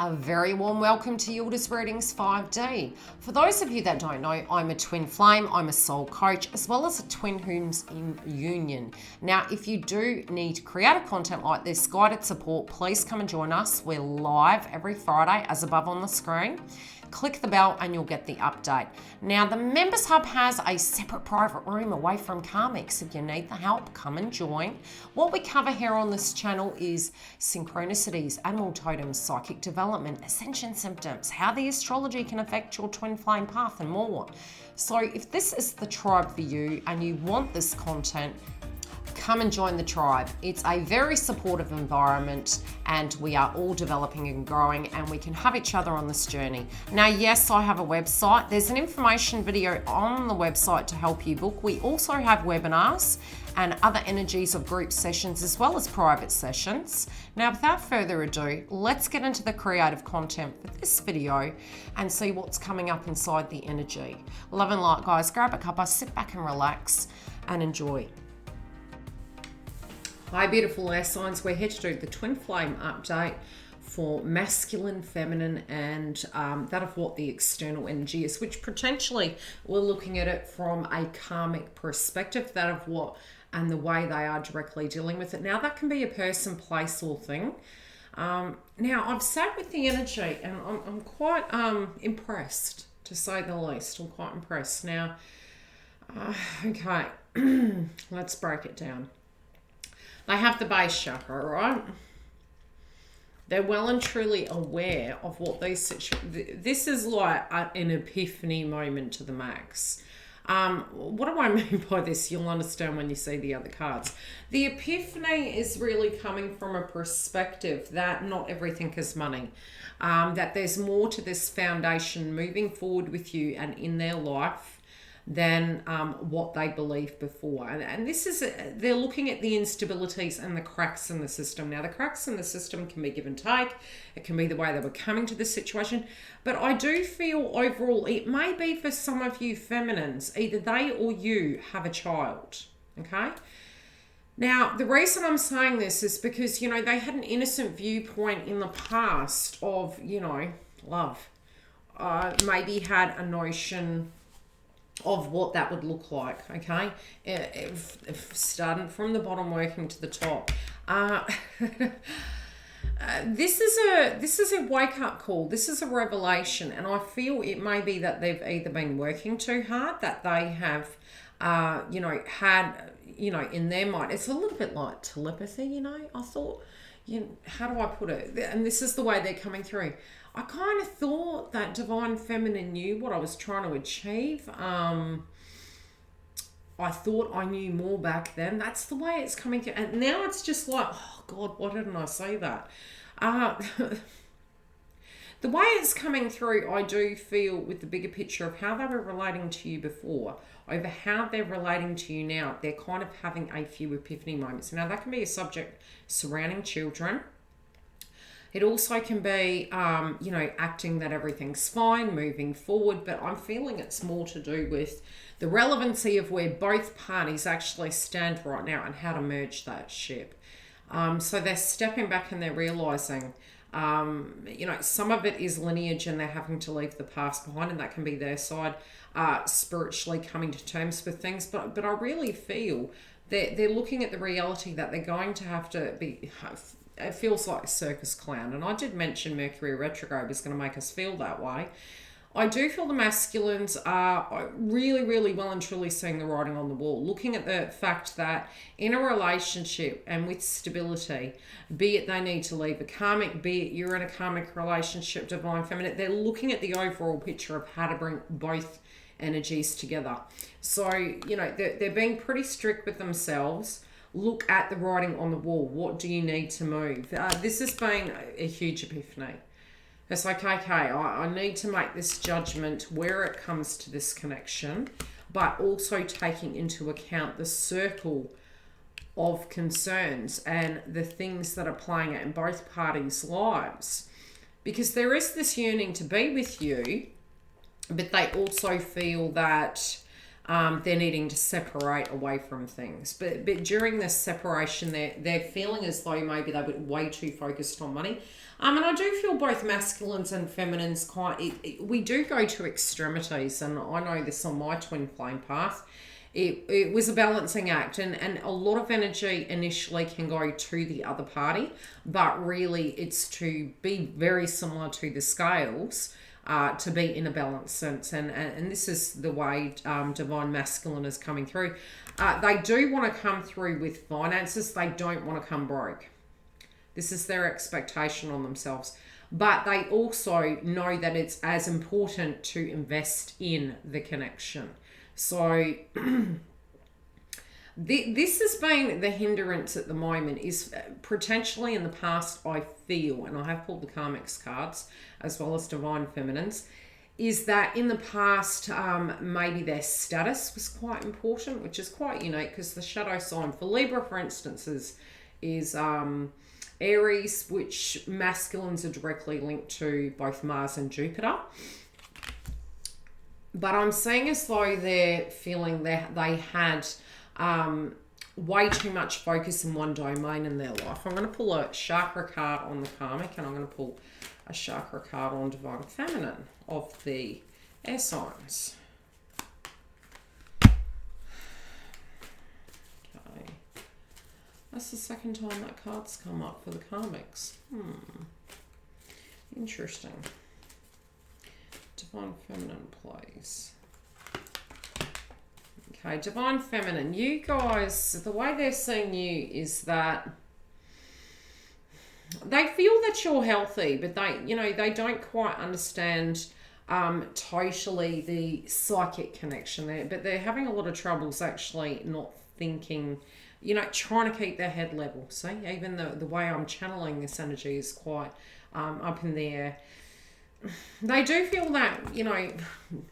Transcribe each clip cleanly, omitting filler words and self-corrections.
A very warm welcome to Yildiz Readings 5D. For those of you that don't know, I'm a twin flame, I'm a soul coach, as well as a twin who's in union. Now, if you do need creative content like this, guided support, please come and join us. We're live every Friday, as above on the screen. Click the bell and you'll get the update. Now, the Members Hub has a separate private room away from Karmics. If you need the help, come and join. What we cover here on this channel is synchronicities, animal totems, psychic development, ascension symptoms, how the astrology can affect your twin flame path, and more. So if this is the tribe for you and you want this content, come and join the tribe. It's a very supportive environment and we are all developing and growing, and we can have each other on this journey. Now, yes, I have a website. There's an information video on the website to help you book. We also have webinars and other energies of group sessions as well as private sessions. Now, without further ado, let's get into the creative content for this video and see what's coming up inside the energy. Love and light, guys. Grab a cuppa, sit back and relax and enjoy. Hi, beautiful air signs. We're here to do the twin flame update for masculine, feminine, and that of what the external energy is, which potentially we're looking at it from a karmic perspective, that of what and the way they are directly dealing with it. Now, that can be a person, place, or thing. Now, I've sat with the energy and I'm quite impressed, to say the least. I'm quite impressed. Now, okay, let's break it down. They have the base chakra, right? They're well and truly aware of what these situations... This is like an epiphany moment to the max. What do I mean by this? You'll understand when you see the other cards. The epiphany is really coming from a perspective that not everything is money. That there's more to this foundation moving forward with you and in their life than what they believed before. And this is, they're looking at the instabilities and the cracks in the system. Now, the cracks in the system can be give and take. It can be the way they were coming to the situation. But I do feel overall, it may be for some of you feminines, either they or you have a child, okay? Now, the reason I'm saying this is because, you know, they had an innocent viewpoint in the past of, you know, love. Maybe had a notion of what that would look like, okay? If starting from the bottom, working to the top. This is a wake-up call. This is a revelation, and I feel it may be that they've either been working too hard, that they have, you know, had, you know, in their mind, it's a little bit like telepathy, you know. I thought, you know, how do I put it? And this is the way they're coming through. I kind of thought that Divine Feminine knew what I was trying to achieve. I thought I knew more back then. That's the way it's coming through. And now it's just like, oh God, why didn't I say that? The way it's coming through, I do feel with the bigger picture of how they were relating to you before, over how they're relating to you now, they're kind of having a few epiphany moments. Now, that can be a subject surrounding children. It also can be, you know, acting that everything's fine, moving forward, but I'm feeling it's more to do with the relevancy of where both parties actually stand right now and how to merge that ship. So they're stepping back and they're realizing, you know, some of it is lineage and they're having to leave the past behind, and that can be their side, spiritually coming to terms with things. But I really feel they're looking at the reality that they're going to have to be... It feels like a circus clown. And I did mention Mercury retrograde is going to make us feel that way. I do feel the masculines are really, really well and truly seeing the writing on the wall, looking at the fact that in a relationship and with stability, be it they need to leave a karmic, be it you're in a karmic relationship, Divine Feminine, they're looking at the overall picture of how to bring both energies together. So, you know, they're being pretty strict with themselves. Look at the writing on the wall. What do you need to move? This has been a huge epiphany. It's like, okay, I need to make this judgment where it comes to this connection, but also taking into account the circle of concerns and the things that are playing out in both parties' lives. Because there is this yearning to be with you, but they also feel that they're needing to separate away from things. But during this separation, they're feeling as though maybe they were way too focused on money. And I do feel both masculines and feminines we do go to extremities, and I know this on my twin flame path. It was a balancing act, and a lot of energy initially can go to the other party, but really it's to be very similar to the scales, to be in a balanced sense. And this is the way Divine Masculine is coming through. They do want to come through with finances. They don't want to come broke. This is their expectation on themselves. But they also know that it's as important to invest in the connection. So this has been the hindrance at the moment, is potentially in the past, I feel, and I have pulled the Karmics cards as well as Divine Feminines, is that in the past maybe their status was quite important, which is quite unique, because the shadow sign for Libra, for instance, is Aries, which masculines are directly linked to both Mars and Jupiter. But I'm seeing as though they're feeling that they had way too much focus in one domain in their life. I'm going to pull a chakra card on the karmic, and I'm going to pull a chakra card on Divine Feminine of the air signs. Okay. That's the second time that card's come up for the karmics. Interesting. Divine Feminine, please. Okay, Divine Feminine, you guys, the way they're seeing you is that they feel that you're healthy, but they don't quite understand totally the psychic connection there, but they're having a lot of troubles actually not thinking, trying to keep their head level. See, even the way I'm channeling this energy is quite up in the air. They do feel that,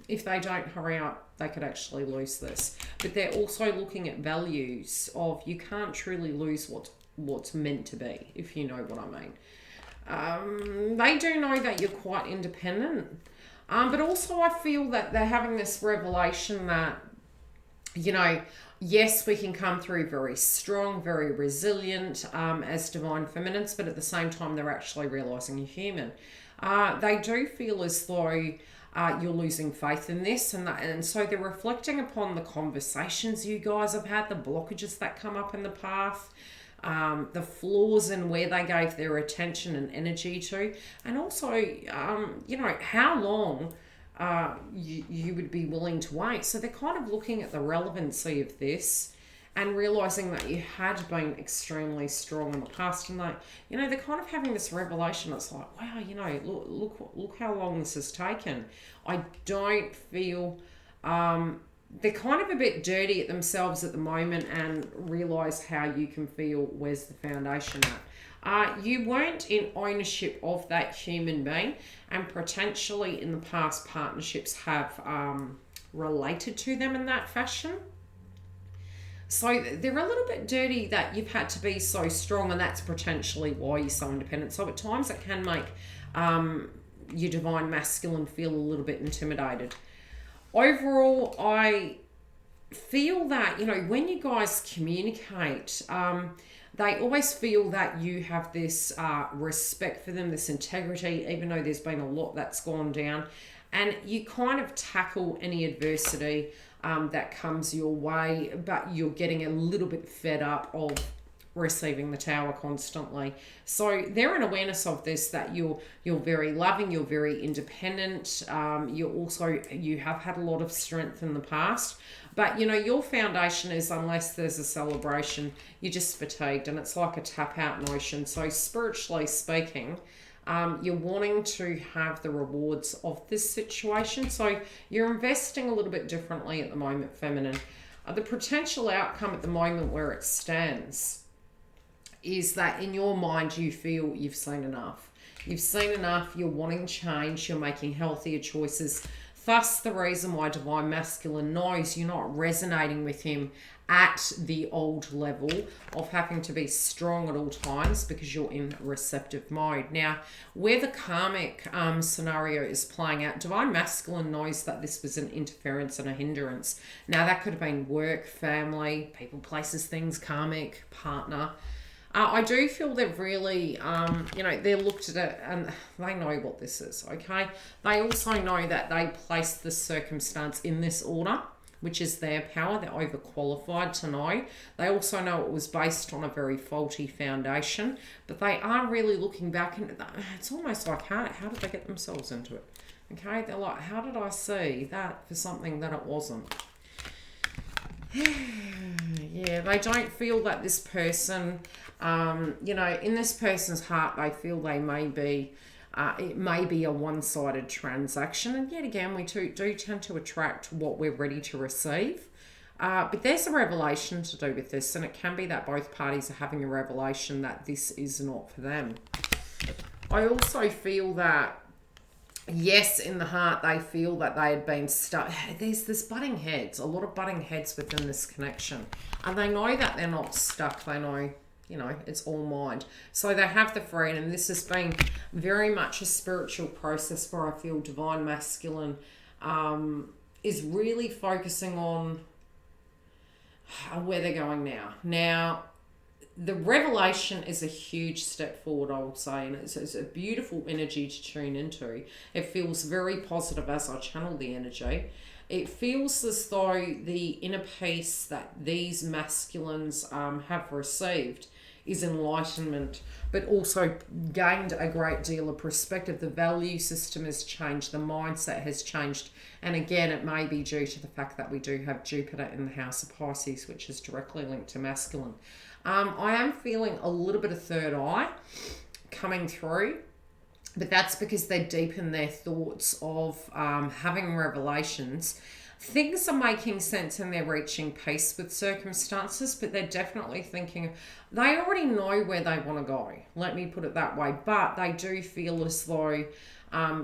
if they don't hurry up, they could actually lose this. But they're also looking at values of you can't truly lose what's meant to be, if you know what I mean. They do know that you're quite independent. But also I feel that they're having this revelation that, yes, we can come through very strong, very resilient as Divine Feminines, but at the same time, they're actually realizing you're human. They do feel as though you're losing faith in this, and so they're reflecting upon the conversations you guys have had, the blockages that come up in the path, the flaws in where they gave their attention and energy to, and also, how long you would be willing to wait. So they're kind of looking at the relevancy of this and realizing that you had been extremely strong in the past, and they're kind of having this revelation. It's like, wow, look how long this has taken. I don't feel they're kind of a bit dirty at themselves at the moment, and realize how you can feel. Where's the foundation at? You weren't in ownership of that human being, and potentially in the past partnerships have related to them in that fashion. So they're a little bit dirty that you've had to be so strong, and that's potentially why you're so independent. So at times it can make your Divine Masculine feel a little bit intimidated. Overall, I feel that, when you guys communicate, they always feel that you have this respect for them, this integrity, even though there's been a lot that's gone down. And you kind of tackle any adversity that comes your way, but you're getting a little bit fed up of receiving the tower constantly. So they're in awareness of this, that you're very loving, you're very independent, you have had a lot of strength in the past, but your foundation is, unless there's a celebration, you're just fatigued, and it's like a tap out notion. So spiritually speaking, you're wanting to have the rewards of this situation. So you're investing a little bit differently at the moment, Feminine. The potential outcome at the moment where it stands is that in your mind you feel you've seen enough. You've seen enough, you're wanting change, you're making healthier choices. Thus, the reason why Divine Masculine knows you're not resonating with him at the old level of having to be strong at all times because you're in receptive mode. Now, where the karmic scenario is playing out, Divine Masculine knows that this was an interference and a hindrance. Now, that could have been work, family, people, places, things, karmic, partner. I do feel they've really, they looked at it and they know what this is, okay? They also know that they placed the circumstance in this order, which is their power. They're overqualified to know. They also know it was based on a very faulty foundation, but they are really looking back into that. It's almost like, how did they get themselves into it? Okay, they're like, how did I see that for something that it wasn't? Yeah, they don't feel that this person, in this person's heart, they feel they may be, it may be a one-sided transaction. And yet again, we do tend to attract what we're ready to receive. But there's a revelation to do with this, and it can be that both parties are having a revelation that this is not for them. I also feel that, yes, in the heart, they feel that they had been stuck. There's this butting heads, a lot of butting heads within this connection. And they know that they're not stuck. They know, it's all mind. So they have the freedom. This has been very much a spiritual process where I feel Divine Masculine is really focusing on where they're going now. Now, the revelation is a huge step forward, I would say, and it's a beautiful energy to tune into. It feels very positive as I channel the energy. It feels as though the inner peace that these masculines have received is enlightenment, but also gained a great deal of perspective. The value system has changed, the mindset has changed, and again, it may be due to the fact that we do have Jupiter in the house of Pisces, which is directly linked to masculine. I am feeling a little bit of third eye coming through, but that's because they're deep in their thoughts of having revelations. Things are making sense and they're reaching peace with circumstances, but they're definitely thinking, they already know where they want to go. Let me put it that way. But they do feel as though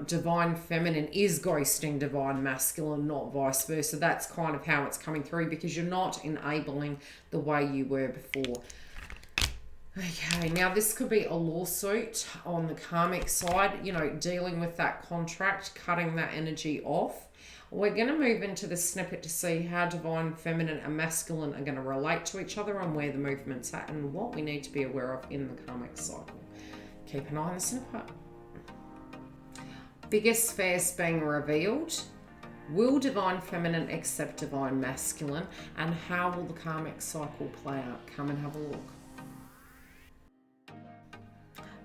Divine Feminine is ghosting Divine Masculine, not vice versa. That's kind of how it's coming through because you're not enabling the way you were before. Okay, now this could be a lawsuit on the karmic side, dealing with that contract, cutting that energy off. We're going to move into the snippet to see how Divine Feminine and Masculine are going to relate to each other and where the movement's at and what we need to be aware of in the karmic cycle. Keep an eye on the snippet. Biggest fears being revealed. Will Divine Feminine accept Divine Masculine? And how will the karmic cycle play out? Come and have a look.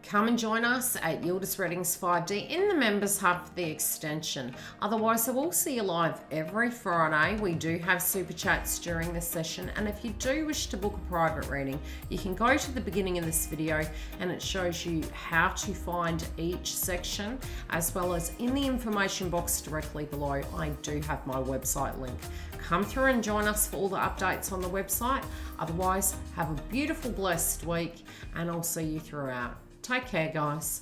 Come and join us at Yildiz Readings 5D in the Members Hub for the extension. Otherwise, I will see you live every Friday. We do have super chats during this session. And if you do wish to book a private reading, you can go to the beginning of this video and it shows you how to find each section, as well as in the information box directly below, I do have my website link. Come through and join us for all the updates on the website. Otherwise, have a beautiful, blessed week, and I'll see you throughout. Take care, guys.